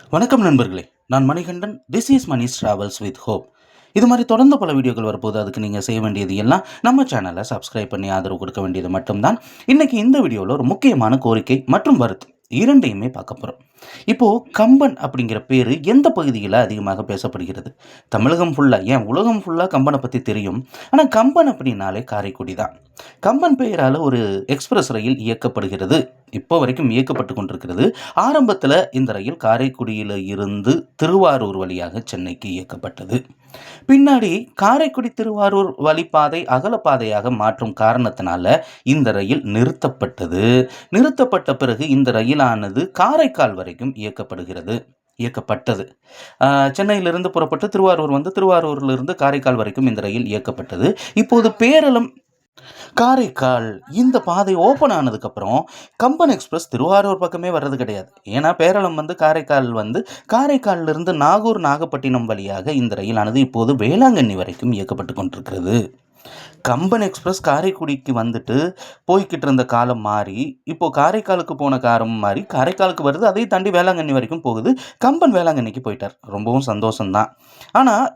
வணக்கம் நண்பர்களே, நான் Manikandan. This is Mani's travels with hope. இது மாதிரி தொடர்ந்து பல வீடியோக்கள் வரப்போது. அதுக்கு நீங்கள் செய்ய வேண்டியது எல்லாம் நம்ம சேனலை சப்ஸ்கிரைப் பண்ணி ஆதரவு கொடுக்க வேண்டியது மட்டும்தான். இன்றைக்கி இந்த வீடியோவில் ஒரு முக்கியமான கோரிக்கை மற்றும் வருத்தம் இரண்டையுமே பார்க்க போகிறோம். இப்போது கம்பன் அப்படிங்கிற பேர் எந்த பகுதியில் அதிகமாக பேசப்படுகிறது? தமிழகம் ஃபுல்லாக, ஏன் உலகம் ஃபுல்லாக கம்பனை பற்றி தெரியும். ஆனால் கம்பன் அப்படின்னாலே காரைக்குடி தான். கம்பன் பெயரால் ஒரு எக்ஸ்பிரஸ் ரயில் இயக்கப்படுகிறது. இப்போ வரைக்கும் இயக்கப்பட்டு கொண்டிருக்கிறது. ஆரம்பத்தில் இந்த ரயில் காரைக்குடியில் இருந்து திருவாரூர் வழியாக சென்னைக்கு இயக்கப்பட்டது. பின்னாடி காரைக்குடி திருவாரூர் வழிப்பாதை அகலப்பாதையாக மாற்றும் காரணத்தினால இந்த ரயில் நிறுத்தப்பட்டது. நிறுத்தப்பட்ட பிறகு இந்த ரயிலானது காரைக்கால் வரைக்கும் இயக்கப்பட்டது. சென்னையிலிருந்து புறப்பட்டு திருவாரூர் வந்து திருவாரூரிலிருந்து காரைக்கால் வரைக்கும் இந்த ரயில் இயக்கப்பட்டது. இப்போது பேரளம் காரைக்கால் இந்த பாதை ஓப்பன் ஆனதுக்கப்புறம் கம்பன் எக்ஸ்பிரஸ் திருவாரூர் பக்கமே வர்றது கிடையாது. ஏன்னா பேரளம் வந்து காரைக்காலிலிருந்து நாகூர் நாகப்பட்டினம் வழியாக இந்த ரயிலானது இப்போது வேளாங்கண்ணி வரைக்கும் இயக்கப்பட்டு கொண்டிருக்கிறது. கம்பன் எக்ஸ்பிரஸ் காரைக்குடிக்கு வந்துட்டு போய்கிட்டு இருந்த காலம் மாறி இப்போது காரைக்காலுக்கு போன காலம் மாறி காரைக்காலுக்கு வருது. அதை தாண்டி வேளாங்கண்ணி வரைக்கும் போகுது. கம்பன் வேளாங்கண்ணிக்கு போயிட்டார். ரொம்பவும் சந்தோஷம்தான். ஆனால்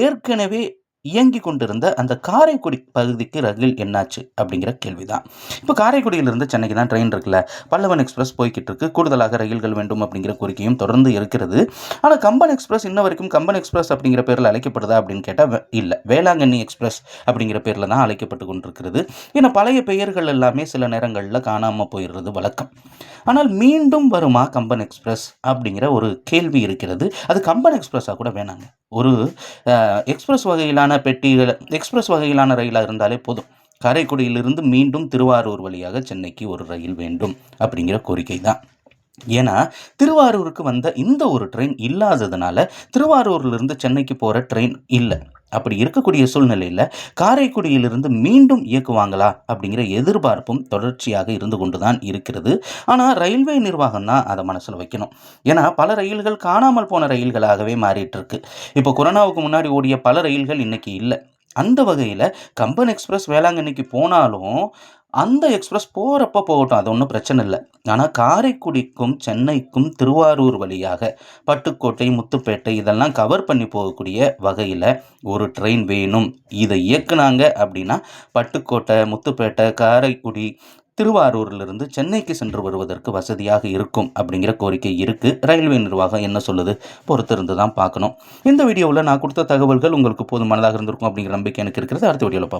ஏற்கனவே இயங்கி கொண்டிருந்த அந்த காரைக்குடி பகுதிக்கு ரயில் என்னாச்சு அப்படிங்கிற கேள்விதான். இப்போ காரைக்குடியிலிருந்து சென்னைக்கு தான் ட்ரெயின் இருக்குல்ல, பல்லவன் எக்ஸ்பிரஸ் போய்கிட்டு இருக்கு. கூடுதலாக ரயில்கள் வேண்டும் அப்படிங்கிற கோரிக்கையும் தொடர்ந்து இருக்கிறது. ஆனால் கம்பன் எக்ஸ்பிரஸ் இன்ன வரைக்கும் கம்பன் எக்ஸ்பிரஸ் அப்படிங்கிற பேரில் அழைக்கப்படுதா அப்படின்னு கேட்டால் இல்லை, வேளாங்கண்ணி எக்ஸ்பிரஸ் அப்படிங்கிற பேரில் தான் அழைக்கப்பட்டு கொண்டிருக்கிறது. ஏன்னா பழைய பெயர்கள் எல்லாமே சில நேரங்களில் காணாமல் போயிடுறது வழக்கம். ஆனால் மீண்டும் வருமா கம்பன் எக்ஸ்பிரஸ் அப்படிங்கிற ஒரு கேள்வி இருக்கிறது. அது கம்பன் எக்ஸ்பிரஸாக கூட வேணாங்க, ஒரு எக்ஸ்பிரஸ் வகையிலான ரயிலாக இருந்தாலே போதும். காரைக்குடியிலிருந்து மீண்டும் திருவாரூர் வழியாக சென்னைக்கு ஒரு ரயில் வேண்டும் அப்படிங்கிற கோரிக்கை தான். ஏன்னா திருவாரூருக்கு வந்த இந்த ஒரு ட்ரெயின் இல்லாததுனால திருவாரூர்லேருந்து சென்னைக்கு போகிற ட்ரெயின் இல்லை. அப்படி இருக்கக்கூடிய சூழ்நிலையில் காரைக்குடியிலிருந்து மீண்டும் இயக்குவாங்களா அப்படிங்கிற எதிர்பார்ப்பும் தொடர்ச்சியாக இருந்து கொண்டு தான் இருக்கிறது. ஆனால் ரயில்வே நிர்வாகம் தான் அதை மனசில் வைக்கணும். ஏன்னா பல ரயில்கள் காணாமல் போன ரயில்களாகவே மாறிட்டு இருக்கு. இப்போ கொரோனாவுக்கு முன்னாடி ஓடிய பல ரயில்கள் இன்னைக்கு இல்லை. அந்த வகையில் கம்பன் எக்ஸ்பிரஸ் வேளாங்கண்ணிக்கு போனாலும் அந்த எக்ஸ்பிரஸ் போகிறப்ப போகட்டும், அது ஒன்றும் பிரச்சனை இல்லை. ஆனால் காரைக்குடிக்கும் சென்னைக்கும் திருவாரூர் வழியாக பட்டுக்கோட்டை முத்துப்பேட்டை இதெல்லாம் கவர் பண்ணி போகக்கூடிய வகையில் ஒரு ட்ரெயின் வேணும். இதை இயக்குனாங்க அப்படின்னா பட்டுக்கோட்டை முத்துப்பேட்டை காரைக்குடி திருவாரூரிலிருந்து சென்னைக்கு சென்று வருவதற்கு வசதியாக இருக்கும் அப்படிங்கிற கோரிக்கை இருக்குது. ரயில்வே நிர்வாகம் என்ன சொல்லுது பொறுத்திருந்து தான் பார்க்கணும். இந்த வீடியோவில் நான் கொடுத்த தகவல்கள் உங்களுக்கு போதுமானதாக இருந்திருக்கும் அப்படிங்கிற நம்பிக்கை எனக்கு இருக்கிறது. அடுத்த வீடியோவில் பார்ப்போம்.